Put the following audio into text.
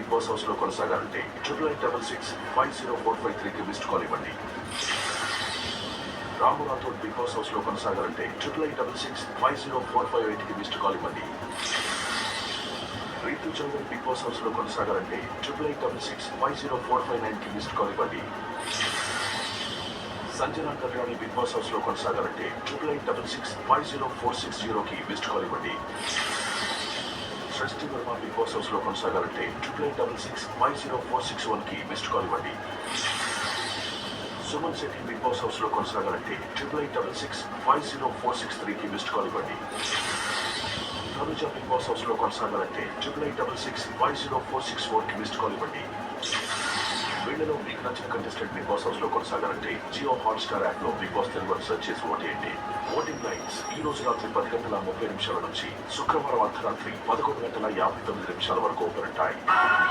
Big boss house లో కొనసాగాలంటే 8866504553కి missed call ఇవ్వండి. Ramu Rathod big boss house లో కొనసాగాలంటే 8866504558కి మిస్డ్ కాల్ ఇవ్వండి. Rithu Chowdary big boss house లో కొనసాగాలంటే 8866504559కి మిస్డ్ కాల్ ఇవ్వండి. Sanjana Kalyani big boss house లో కొనసాగాలంటే 8866504660కి మిస్డ్ కాల్ ఇవ్వండి. సృష్టి వర్మ బిగ్ బాస్ హౌస్ లో కొనసాగాలంటే 8866504661కి మిస్డ్ కాల్ ఇవ్వండి. Suman Shetty big boss house లో కొనసాగాలంటే 8866504663కి మిస్డ్ కాల్ ఇవ్వండి. తనుజ బిగ్ బాస్ హౌస్ లో కొనసాగాలంటే 8866504664కి మిస్డ్ కాల్ ఇవ్వండి. వీళ్ళలో మీకు నచ్చిన కంటెస్టెంట్ బిగ్ బాస్ హౌస్ లో కొనసాగాలంటే జియో హాట్స్టార్ యాప్ లో బిగ్ బాస్ తెలుగు సెర్చ్ చేసి ఓటేయండి. ఓటింగ్ లైన్స్ ఈ రోజు రాత్రి 10 గంటల 30 నిమిషాల నుంచి శుక్రవారం అర్ధరాత్రి 11 గంటల 59 నిమిషాల వరకు ఓపెన్ ఉంటాయి.